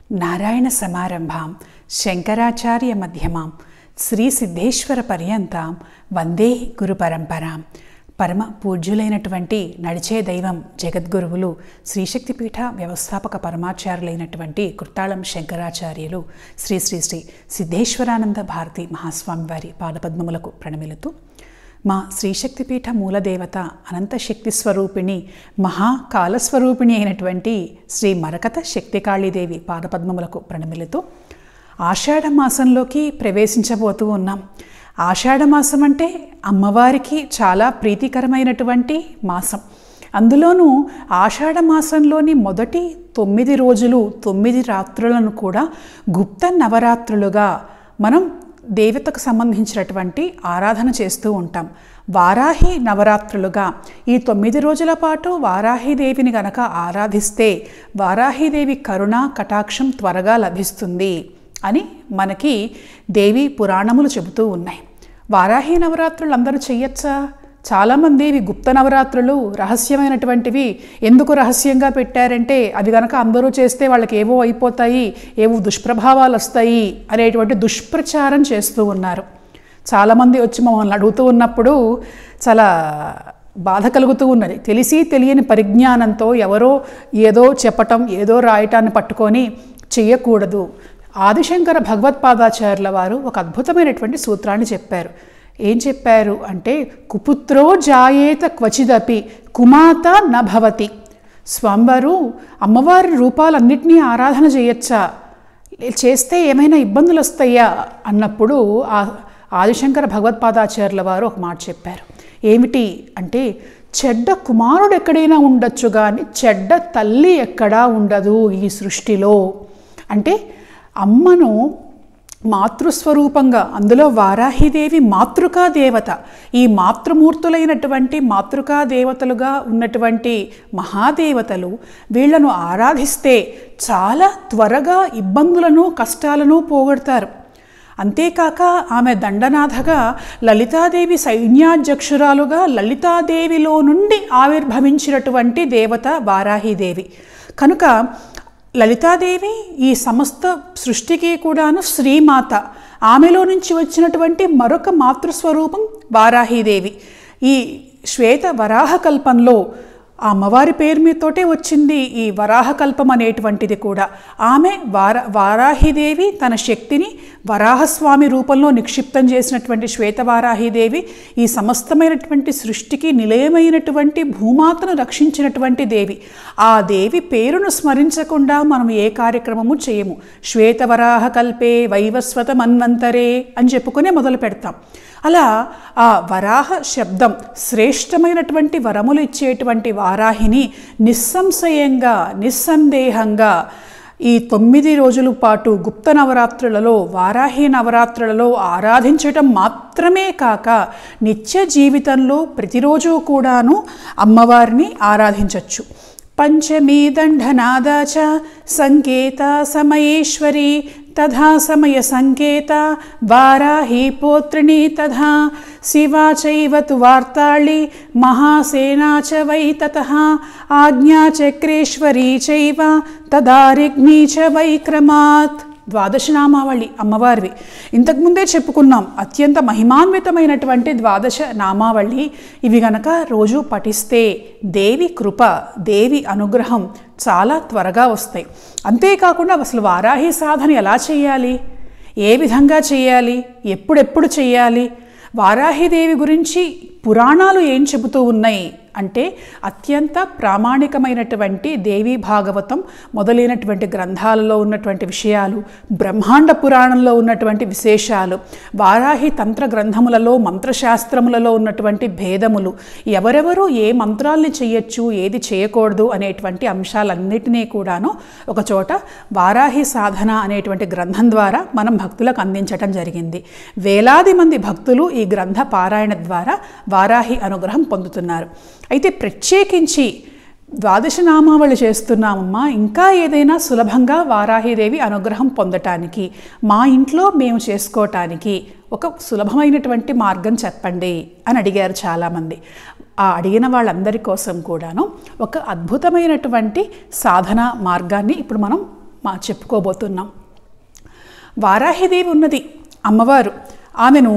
నారాయణ సమారంభాం శంకరాచార్య మధ్యమాం శ్రీ సిద్ధేశ్వర పర్యంతం వందే గురు పరంపరాం. పరమ పూజ్యులైనటువంటి నడిచే దైవం జగద్గురువులు శ్రీశక్తిపీఠ వ్యవస్థాపక పరమాచార్యులైనటువంటి కుర్తాళం శంకరాచార్యులు శ్రీ శ్రీ శ్రీ సిద్ధేశ్వరానంద భారతి మహాస్వామి వారి పాదపద్మములకు ప్రణమిలుతూ, మా శ్రీశక్తిపీఠ మూలదేవత అనంత శక్తి స్వరూపిణి మహాకాలస్వరూపిణి అయినటువంటి శ్రీ మరకత శక్తికాళీదేవి పాదపద్మములకు ప్రణమిలుతూ ఆషాఢ మాసంలోకి ప్రవేశించబోతూ ఉన్నాం. ఆషాఢమాసం అంటే అమ్మవారికి చాలా ప్రీతికరమైనటువంటి మాసం. అందులోనూ ఆషాఢ మాసంలోని మొదటి 9 రోజులు 9 రాత్రులను కూడా గుప్త నవరాత్రులుగా మనం దేవతకు సంబంధించినటువంటి ఆరాధన చేస్తూ ఉంటాం. వారాహి నవరాత్రులుగా ఈ 9 రోజుల పాటు వారాహిదేవిని గనక ఆరాధిస్తే వారాహిదేవి కరుణ కటాక్షం త్వరగా లభిస్తుంది అని మనకి దేవి పురాణములు చెబుతూ ఉన్నాయి. వారాహి నవరాత్రులు అందరూ చెయ్యొచ్చా? చాలామంది ఇవి గుప్త నవరాత్రులు రహస్యమైనటువంటివి, ఎందుకు రహస్యంగా పెట్టారంటే అవి కనుక అందరూ చేస్తే వాళ్ళకి ఏవో అయిపోతాయి, ఏవో దుష్ప్రభావాలు వస్తాయి అనేటువంటి దుష్ప్రచారం చేస్తూ ఉన్నారు. చాలామంది వచ్చి మమ్మల్ని అడుగుతూ ఉన్నప్పుడు చాలా బాధ కలుగుతూ ఉన్నది. తెలిసి తెలియని పరిజ్ఞానంతో ఎవరో ఏదో చెప్పటం, ఏదో రాయటాన్ని పట్టుకొని చెయ్యకూడదు. ఆదిశంకర భగవత్పాదాచార్యుల వారు ఒక అద్భుతమైనటువంటి సూత్రాన్ని చెప్పారు. ఏం చెప్పారు అంటే, కుపుత్రో జాయేత క్వచిదపి కుమాత నభవతి. స్వామివారు అమ్మవారి రూపాలన్నింటినీ ఆరాధన చేయొచ్చా, చేస్తే ఏమైనా ఇబ్బందులు వస్తాయా అన్నప్పుడు ఆదిశంకర భగవత్పాదాచార్యుల వారు ఒక మాట చెప్పారు. ఏమిటి అంటే, చెడ్డ కుమారుడు ఎక్కడైనా ఉండొచ్చు కానీ చెడ్డ తల్లి ఎక్కడా ఉండదు ఈ సృష్టిలో. అంటే అమ్మను మాతృస్వరూపంగా, అందులో వారాహిదేవి మాతృకా దేవత, ఈ మాతృమూర్తులైనటువంటి మాతృకా దేవతలుగా ఉన్నటువంటి మహాదేవతలు వీళ్లను ఆరాధిస్తే చాలా త్వరగా ఇబ్బందులను కష్టాలను పోగొడతారు. అంతేకాక ఆమె దండనాథగా లలితాదేవి సైన్యాధ్యక్షురాలుగా లలితాదేవిలో నుండి ఆవిర్భవించినటువంటి దేవత వారాహిదేవి. కనుక లలితాదేవి ఈ సమస్త సృష్టికి కూడాను శ్రీమాత. ఆమెలో నుంచి వచ్చినటువంటి మరొక మాతృస్వరూపం వారాహిదేవి. ఈ శ్వేత వరాహకల్పంలో ఆ అమ్మవారి పేరు మీదతోటే వచ్చింది ఈ వరాహకల్పం అనేటువంటిది కూడా. ఆమె వారాహిదేవి తన శక్తిని వరాహస్వామి రూపంలో నిక్షిప్తం చేసినటువంటి శ్వేతవారాహిదేవి ఈ సమస్తమైనటువంటి సృష్టికి నిలయమైనటువంటి భూమాతను రక్షించినటువంటి దేవి. ఆ దేవి పేరును స్మరించకుండా మనం ఏ కార్యక్రమము చేయము. శ్వేతవరాహకల్పే వైవస్వత మన్వంతరే అని చెప్పుకునే మొదలు పెడతాం. అలా ఆ వరాహ శబ్దం శ్రేష్టమైనటువంటి వరములు ఇచ్చేటువంటి వారాహిని నిస్సంశయంగా నిస్సందేహంగా ఈ 9 రోజుల పాటు గుప్త నవరాత్రులలో వారాహి నవరాత్రులలో ఆరాధించటం మాత్రమే కాక నిత్య జీవితంలో ప్రతిరోజు కూడాను అమ్మవారిని ఆరాధించవచ్చు. పంచమీ దండనాదాచ సంకేత సమయేశ్వరి తథా సమయ సంకేత వారాహి పోత్రిణి తథా శివా చైవ తు వార్తాళి మహాసేనా చ వై తతః ఆజ్ఞా చక్రేశ్వరీ చైవ తదారిగ్ని చ వై క్రమాత్. 12 నామావళి అమ్మవారివి. ఇంతకుముందే చెప్పుకున్నాం, అత్యంత మహిమాన్వితమైనటువంటి 12 నామావళి. ఇవి గనక రోజు పఠిస్తే దేవి కృప, దేవి అనుగ్రహం చాలా త్వరగా వస్తాయి. అంతేకాకుండా అసలు వారాహి సాధన ఎలా చేయాలి, ఏ విధంగా చేయాలి, ఎప్పుడెప్పుడు చేయాలి, వారాహిదేవి గురించి పురాణాలు ఏం చెబుతూ ఉన్నాయి అంటే, అత్యంత ప్రామాణికమైనటువంటి దేవీ భాగవతం మొదలైనటువంటి గ్రంథాలలో ఉన్నటువంటి విషయాలు, బ్రహ్మాండ పురాణంలో ఉన్నటువంటి విశేషాలు, వారాహి తంత్ర గ్రంథములలో మంత్రశాస్త్రములలో ఉన్నటువంటి భేదములు, ఎవరెవరు ఏ మంత్రాల్ని చేయొచ్చు ఏది చేయకూడదు అనేటువంటి అంశాలన్నిటినీ కూడాను ఒకచోట వారాహి సాధన అనేటువంటి గ్రంథం ద్వారా మనం భక్తులకు అందించటం జరిగింది. వేలాది మంది భక్తులు ఈ గ్రంథ పారాయణ ద్వారా వారాహి అనుగ్రహం పొందుతున్నారు. అయితే ప్రత్యేకించి 12 నామావళి చేస్తున్నామమ్మా, ఇంకా ఏదైనా సులభంగా వారాహిదేవి అనుగ్రహం పొందటానికి మా ఇంట్లో మేము చేసుకోవటానికి ఒక సులభమైనటువంటి మార్గం చెప్పండి అని అడిగారు చాలామంది. ఆ అడిగిన వాళ్ళందరి కోసం కూడాను ఒక అద్భుతమైనటువంటి సాధన మార్గాన్ని ఇప్పుడు మనం చెప్పుకోబోతున్నాం. వారాహిదేవి ఉన్నది అమ్మవారు. ఆమెను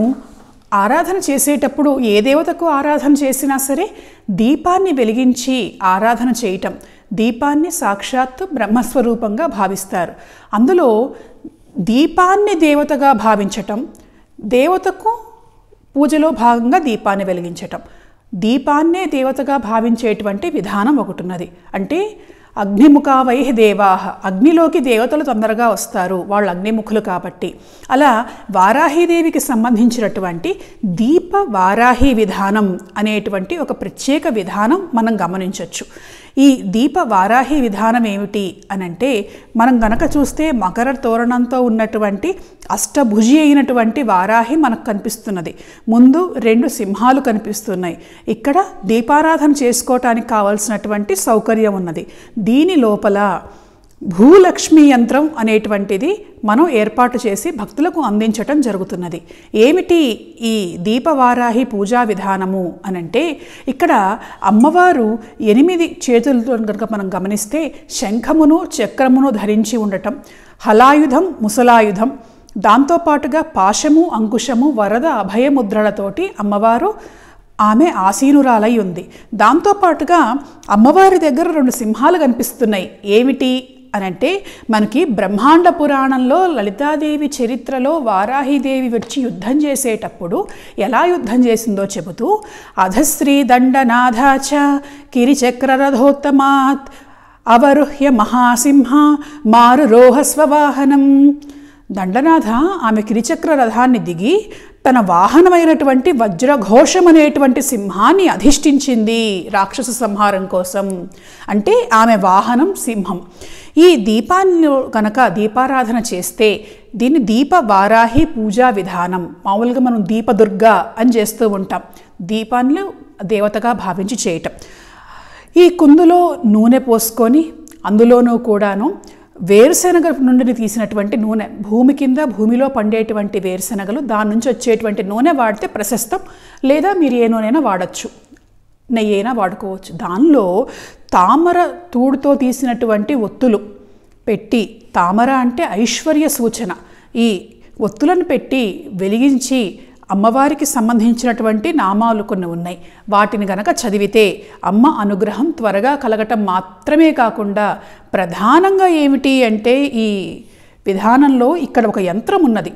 ఆరాధన చేసేటప్పుడు ఏ దేవతకు ఆరాధన చేసినా సరే దీపాన్ని వెలిగించి ఆరాధన చేయటం, దీపాన్ని సాక్షాత్తు బ్రహ్మస్వరూపంగా భావిస్తారు. అందులో దీపాన్ని దేవతగా భావించటం, దేవతకు పూజలో భాగంగా దీపాన్ని వెలిగించటం, దీపాన్నే దేవతగా భావించేటువంటి విధానం ఒకటి ఉన్నది. అంటే అగ్నిముఖావై దేవాహ, అగ్నిలోకి దేవతలు తొందరగా వస్తారు, వాళ్ళు అగ్నిముఖులు కాబట్టి. అలా వారాహీదేవికి సంబంధించినటువంటి దీప వారాహి విధానం అనేటువంటి ఒక ప్రత్యేక విధానం మనం గమనించవచ్చు. ఈ దీప వారాహి విధానం ఏమిటి అనంటే, మనం గనక చూస్తే మకర తోరణంతో ఉన్నటువంటి అష్టభుజి అయినటువంటి వారాహి మనకు కనిపిస్తున్నది. ముందు 2 సింహాలు కనిపిస్తున్నాయి. ఇక్కడ దీపారాధన చేసుకోవటానికి కావాల్సినటువంటి సౌకర్యం ఉన్నది. దీని లోపల భూలక్ష్మి యంత్రం అనేటువంటిది మనం ఏర్పాటు చేసి భక్తులకు అందించటం జరుగుతున్నది. ఏమిటి ఈ దీపవారాహి పూజా విధానము అనంటే, ఇక్కడ అమ్మవారు 8 చేతులతో కనుక మనం గమనిస్తే శంఖమును చక్రమును ధరించి ఉండటం, హలాయుధం ముసలాయుధం, దాంతోపాటుగా పాశము అంకుశము వరద అభయముద్రలతోటి అమ్మవారు ఆమె ఆసీనురాలై ఉంది. దాంతోపాటుగా అమ్మవారి దగ్గర 2 సింహాలు కనిపిస్తున్నాయి. ఏమిటి అనంటే, మనకి బ్రహ్మాండ పురాణంలో లలితాదేవి చరిత్రలో వారాహిదేవి వచ్చి యుద్ధం చేసేటప్పుడు ఎలా యుద్ధం చేసిందో చెబుతూ, అధశ్రీ దండనాథాచ కిరిచక్రరథోత్తమాత్ అవరుహ్య మహాసింహ మారురోహ స్వవాహనం. దండనాథ ఆమె కిరిచక్ర రథాన్ని దిగి తన వాహనమైనటువంటి వజ్రఘోషం అనేటువంటి సింహాన్ని అధిష్ఠించింది రాక్షస సంహారం కోసం. అంటే ఆమె వాహనం సింహం. ఈ దీపాన్ని కనుక దీపారాధన చేస్తే దీన్ని దీప వారాహి పూజా విధానం. మామూలుగా మనం దీపదుర్గ అని చేస్తూ ఉంటాం, దీపాన్ని దేవతగా భావించి చేయటం. ఈ కుందులో నూనె పోసుకొని అందులోనూ కూడాను వేరుశెనగ నుండి తీసినటువంటి నూనె, భూమి కింద భూమిలో పండేటువంటి వేరుశెనగలు, దాని నుంచి వచ్చేటువంటి నూనె వాడితే ప్రశస్తం. లేదా మీరు ఏ నూనెైనా వాడచ్చు, నెయ్యి అయినా వాడుకోవచ్చు. దానిలో తామర తూడుతో తీసినటువంటి ఒత్తులు పెట్టి, తామర అంటే ఐశ్వర్య సూచన, ఈ ఒత్తులను పెట్టి వెలిగించి అమ్మవారికి సంబంధించినటువంటి నామాలు కొన్ని ఉన్నాయి. వాటిని గనక చదివితే అమ్మ అనుగ్రహం త్వరగా కలగటం మాత్రమే కాకుండా, ప్రధానంగా ఏమిటి అంటే ఈ విధానంలో ఇక్కడ ఒక యంత్రం ఉన్నది.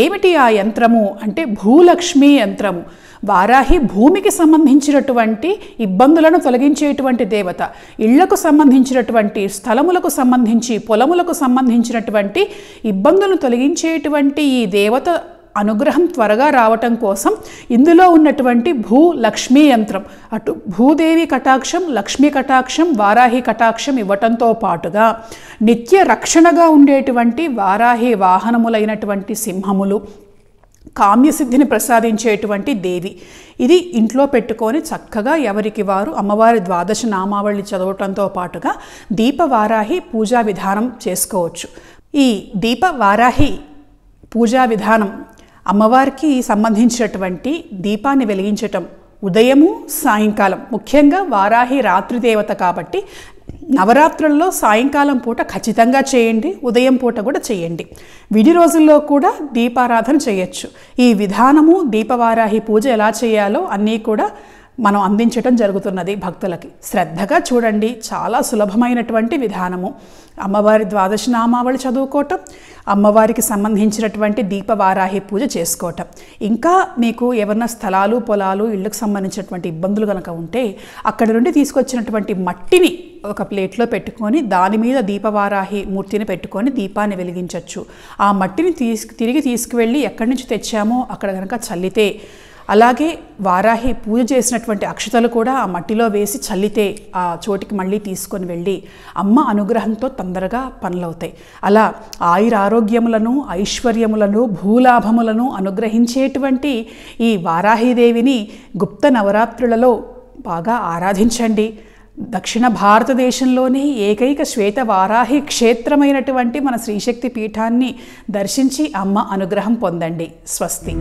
ఏమిటి ఆ యంత్రము అంటే భూలక్ష్మి యంత్రము. వారాహి భూమికి సంబంధించినటువంటి ఇబ్బందులను తొలగించేటువంటి దేవత. ఇళ్లకు సంబంధించినటువంటి, స్థలములకు సంబంధించి, పొలములకు సంబంధించినటువంటి ఇబ్బందులను తొలగించేటువంటి ఈ దేవత అనుగ్రహం త్వరగా రావటం కోసం ఇందులో ఉన్నటువంటి భూలక్ష్మి యంత్రం, అటు భూదేవి కటాక్షం, లక్ష్మీ కటాక్షం, వారాహి కటాక్షం ఇవ్వటంతో పాటుగా నిత్య రక్షణగా ఉండేటువంటి వారాహి వాహనములైనటువంటి సింహములు, కామ్యసిద్ధిని ప్రసాదించేటువంటి దేవి. ఇది ఇంట్లో పెట్టుకొని చక్కగా ఎవరికి వారు అమ్మవారి ద్వాదశ నామావళి చదవటంతో పాటుగా దీపవారాహి పూజా విధానం చేసుకోవచ్చు. ఈ దీపవారాహి పూజా విధానం అమ్మవారికి సంబంధించినటువంటి దీపాన్ని వెలిగించటం ఉదయము సాయంకాలం, ముఖ్యంగా వారాహి రాత్రి దేవత కాబట్టి నవరాత్రుల్లో సాయంకాలం పూట ఖచ్చితంగా చేయండి, ఉదయం పూట కూడా చేయండి. విడి రోజుల్లో కూడా దీపారాధన చేయొచ్చు. ఈ విధానము దీపవారాహి పూజ ఎలా చేయాలో అన్నీ కూడా మనం అందించటం జరుగుతున్నది భక్తులకి. శ్రద్ధగా చూడండి, చాలా సులభమైనటువంటి విధానము. అమ్మవారి ద్వాదశ నామావళి చదువుకోవటం, అమ్మవారికి సంబంధించినటువంటి దీపవారాహి పూజ చేసుకోవటం. ఇంకా మీకు ఏమన్నా స్థలాలు పొలాలు ఇళ్ళకు సంబంధించినటువంటి ఇబ్బందులు కనుక ఉంటే అక్కడి నుండి తీసుకొచ్చినటువంటి మట్టిని ఒక ప్లేట్లో పెట్టుకొని దాని మీద దీపవారాహి మూర్తిని పెట్టుకొని దీపాన్ని వెలిగించవచ్చు. ఆ మట్టిని తిరిగి తీసుకువెళ్ళి ఎక్కడి నుంచి తెచ్చామో అక్కడ కనుక చల్లితే, అలాగే వారాహి పూజ చేసినటువంటి అక్షతలు కూడా ఆ మట్టిలో వేసి చల్లితే ఆ చోటికి మళ్ళీ తీసుకొని వెళ్ళి అమ్మ అనుగ్రహంతో తొందరగా పనులవుతాయి. అలా ఆయురారోగ్యములను, ఐశ్వర్యములను, భూలాభములను అనుగ్రహించేటువంటి ఈ వారాహిదేవిని గుప్త నవరాత్రులలో బాగా ఆరాధించండి. దక్షిణ భారతదేశంలోనే ఏకైక శ్వేత వారాహి క్షేత్రమైనటువంటి మన శ్రీశక్తి పీఠాన్ని దర్శించి అమ్మ అనుగ్రహం పొందండి. స్వస్తి.